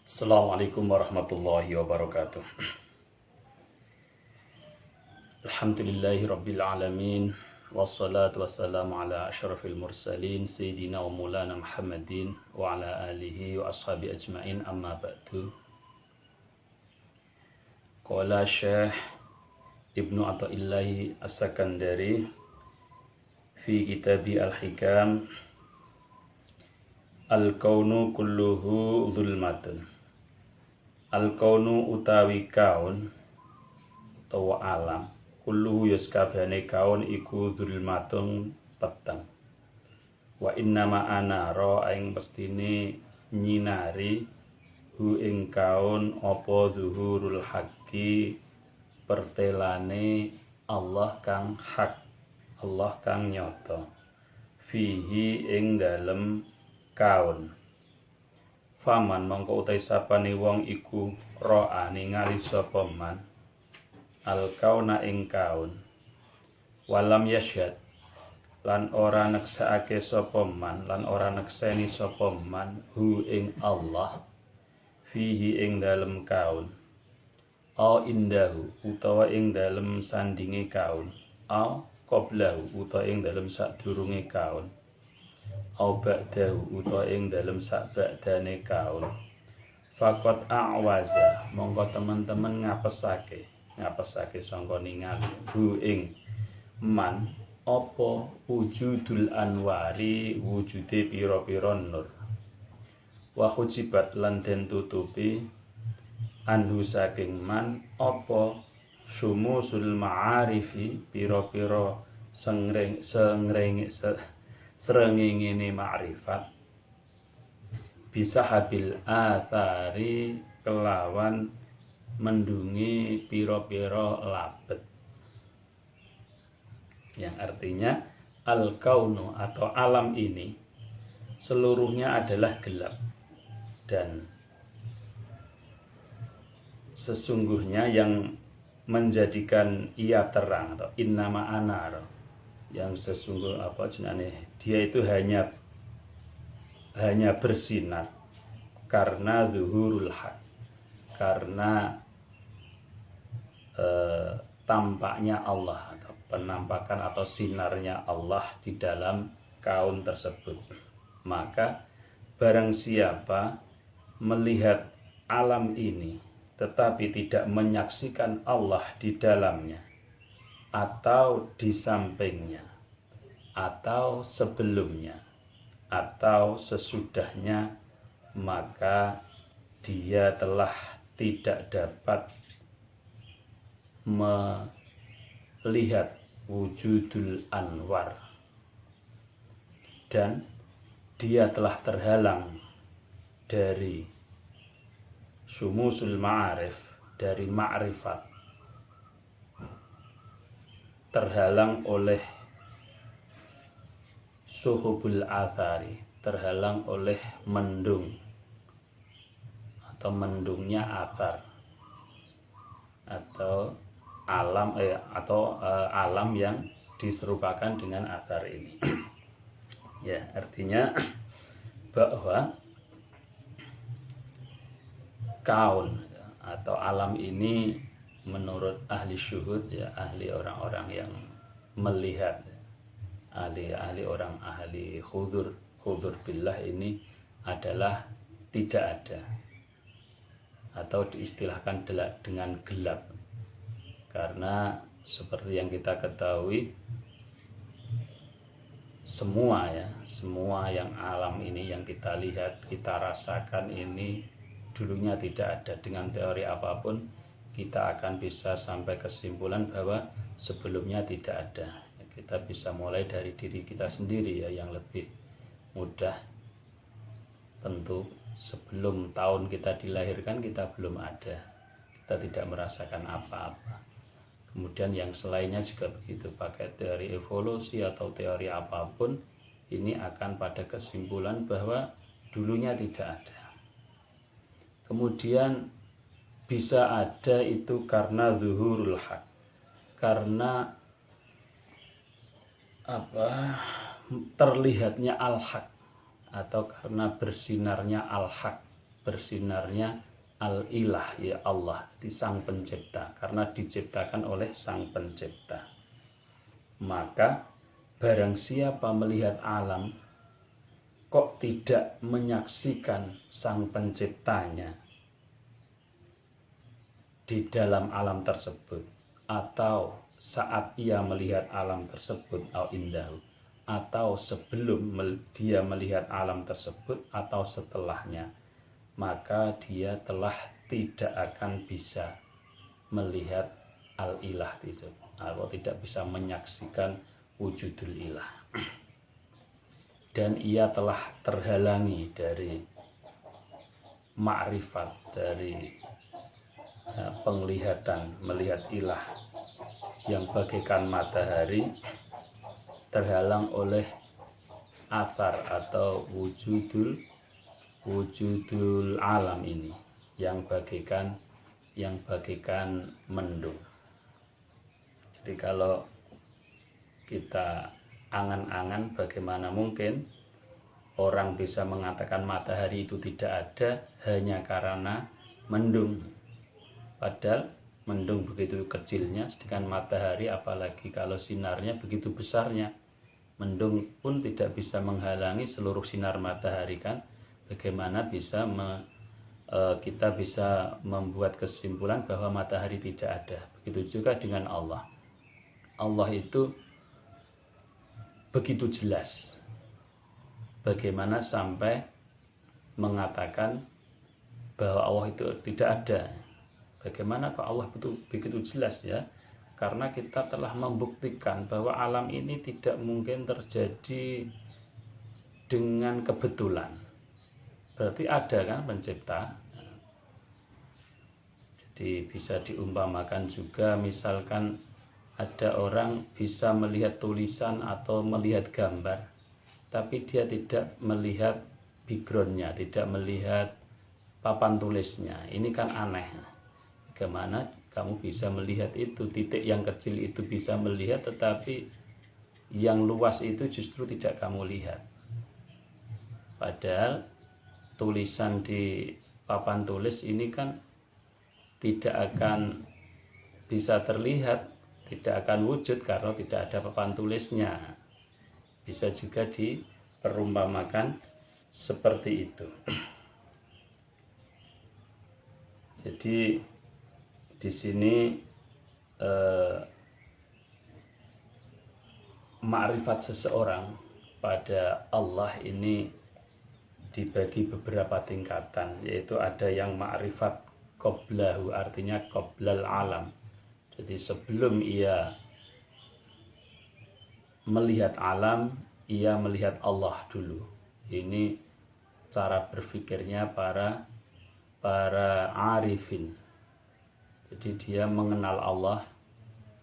Assalamualaikum warahmatullahi wabarakatuh. Alhamdulillahi rabbil alamin. Wassalatu wassalamu ala asyrafil mursalin Sayyidina wa maulana Muhammadin wa ala alihi wa ashabi ajmain, amma ba'du. Qala Syekh Ibnu Athaillah As-Sakandari fi kitabi Al-Hikam: Al-kaunu kulluhu zulmatun. Al-kaunu utawi kaun utawa alam, kulluhu yaskabane kaun iku zulmatun peteng. Wa innama anara aing pestine nyinari hu ing kaun apa zuhurul haqqi, pertelane Allah kang hak, Allah kang nyata, fihi ing dalem kaun. Faman mongko utai sapane wong iku ro'a ningali sapa man al kauna ing kaun, walam yasyad lan ora neksake sapa man, lan ora nekseni sapa man hu ing Allah, fihi ing dalem kaun, au indahu utawa ing dalem sandinge kaun, au qoblahu utawa ing dalem sadurunge kaun, au ba'dahu utawa ing dalem sakba'dane kaun. Fakot a'waza mongko teman-teman ngapesake sangka ningali hu ing man apa wujudul anwari, wujude pira-pira nur. Wa khujibat lan den tutupi anhu saking man apa sumusul ma'arifi, pira-pira srengenge ma'rifat, bisa habil athari kelawan mendungi piro-piro labet, yang artinya al-kaunu atau alam ini seluruhnya adalah gelap, dan sesungguhnya yang menjadikan ia terang atau innama anar, yang sesungguh dia itu hanya bersinar karena zuhurul haq, karena tampaknya Allah atau penampakan atau sinarnya Allah di dalam kaun tersebut. Maka barang siapa melihat alam ini tetapi tidak menyaksikan Allah di dalamnya, atau di sampingnya, atau sebelumnya, atau sesudahnya, maka dia telah tidak dapat melihat wujudul anwar, dan dia telah terhalang dari sumusul ma'arif, dari ma'rifat, terhalang oleh suhubul athari, terhalang oleh mendung atau mendungnya athar, atau alam alam yang diserupakan dengan athar ini. Ya, artinya bahwa kaun atau alam ini menurut ahli syuhud, ya, ahli orang-orang yang melihat, ahli khudur billah, ini adalah tidak ada, atau diistilahkan dengan gelap. Karena seperti yang kita ketahui, semua yang alam ini yang kita lihat, kita rasakan ini dulunya tidak ada. Dengan teori apapun kita akan bisa sampai kesimpulan bahwa sebelumnya tidak ada. Kita bisa mulai dari diri kita sendiri, ya, yang lebih mudah. Tentu sebelum tahun kita dilahirkan kita belum ada, kita tidak merasakan apa-apa. Kemudian yang selainnya juga begitu, pakai teori evolusi atau teori apapun, ini akan pada kesimpulan bahwa dulunya tidak ada. Kemudian bisa ada itu karena zuhurul haq, karena terlihatnya al-haq, atau karena bersinarnya al-haq, bersinarnya al-ilah, ya Allah, di sang pencipta, karena diciptakan oleh sang pencipta. Maka barang siapa melihat alam kok tidak menyaksikan sang penciptanya di dalam alam tersebut, atau saat ia melihat alam tersebut atau sebelum dia melihat alam tersebut atau setelahnya, maka dia telah tidak akan bisa melihat al-ilah tersebut, atau tidak bisa menyaksikan wujudul ilah. Dan ia telah terhalangi dari ma'rifat, dari penglihatan, melihat ilah yang bagaikan matahari, terhalang oleh athar atau wujudul alam ini yang bagaikan mendung. Jadi kalau kita angan-angan, bagaimana mungkin orang bisa mengatakan matahari itu tidak ada hanya karena mendung, padahal mendung begitu kecilnya, sedangkan matahari apalagi kalau sinarnya begitu besarnya. Mendung pun tidak bisa menghalangi seluruh sinar matahari kan. Bagaimana bisa kita bisa membuat kesimpulan bahwa matahari tidak ada. Begitu juga dengan Allah. Allah itu begitu jelas. Bagaimana sampai mengatakan bahwa Allah itu tidak ada. Bagaimana kok Allah begitu jelas ya? Karena kita telah membuktikan bahwa alam ini tidak mungkin terjadi dengan kebetulan. Berarti ada kan pencipta. Jadi bisa diumpamakan juga, misalkan ada orang bisa melihat tulisan atau melihat gambar, tapi dia tidak melihat backgroundnya, tidak melihat papan tulisnya. Ini kan aneh. Bagaimana kamu bisa melihat itu, titik yang kecil itu bisa melihat, tetapi yang luas itu justru tidak kamu lihat. Padahal tulisan di papan tulis ini kan tidak akan bisa terlihat, tidak akan wujud karena tidak ada papan tulisnya. Bisa juga diperumpamakan seperti itu. Jadi di sini ma'rifat seseorang pada Allah ini dibagi beberapa tingkatan, yaitu ada yang ma'rifat qoblahu, artinya qoblal alam. Jadi sebelum ia melihat alam, ia melihat Allah dulu. Ini cara berpikirnya para arifin. Jadi dia mengenal Allah.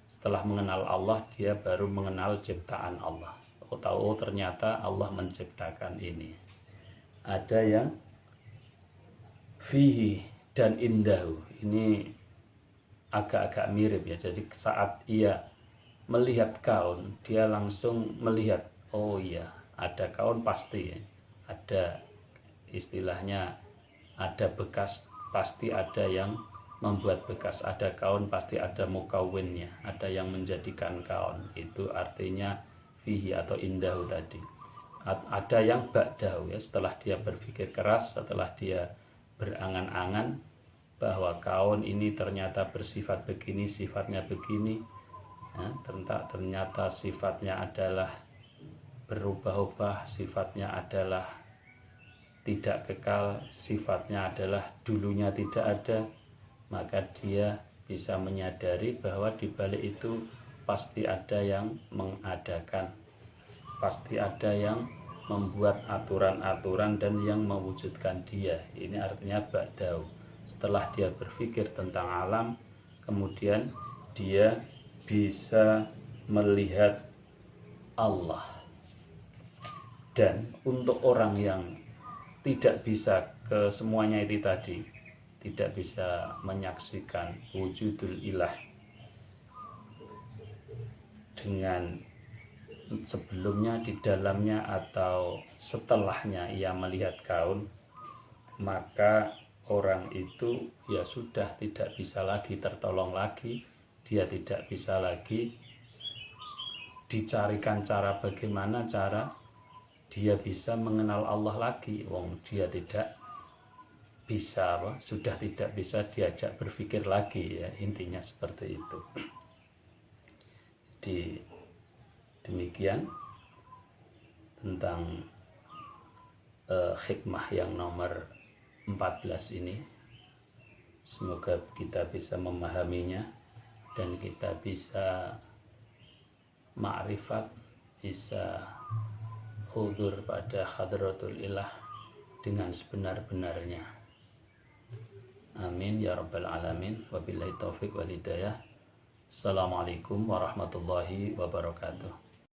Setelah mengenal Allah, dia baru mengenal ciptaan Allah. Tahu ternyata Allah menciptakan ini. Ada yang fihi dan indahu. Ini agak-agak mirip ya. Jadi saat ia melihat kaun, dia langsung melihat, oh iya, ada kaun pasti ya. Ada istilahnya, ada bekas, pasti ada yang membuat bekas, ada kaun pasti ada mukawinnya, ada yang menjadikan kaun. Itu artinya fihi atau indahu tadi. Ada yang ba'dahu ya, setelah dia berpikir keras, setelah dia berangan-angan bahwa kaun ini ternyata bersifat begini, sifatnya begini ya, ternyata sifatnya adalah berubah-ubah, sifatnya adalah tidak kekal, sifatnya adalah dulunya tidak ada, maka dia bisa menyadari bahwa di balik itu pasti ada yang mengadakan, pasti ada yang membuat aturan-aturan dan yang mewujudkan dia. Ini artinya ba'dau. Setelah dia berpikir tentang alam, kemudian dia bisa melihat Allah. Dan untuk orang yang tidak bisa ke semuanya itu tadi, tidak bisa menyaksikan wujudul ilah dengan sebelumnya, di dalamnya, atau setelahnya ia melihat kaun, maka orang itu ya sudah tidak bisa lagi tertolong lagi, dia tidak bisa lagi dicarikan cara bagaimana cara dia bisa mengenal Allah lagi. Wong dia tidak bisa sudah tidak bisa diajak berpikir lagi, ya intinya seperti itu. Jadi demikian tentang hikmah yang nomor 14 ini. Semoga kita bisa memahaminya dan kita bisa ma'rifat, bisa hudur pada hadratul ilah dengan sebenar-benarnya. Amin ya rabbal alamin. Wabillahi taufiq wal hidayah. Assalamualaikum warahmatullahi wabarakatuh.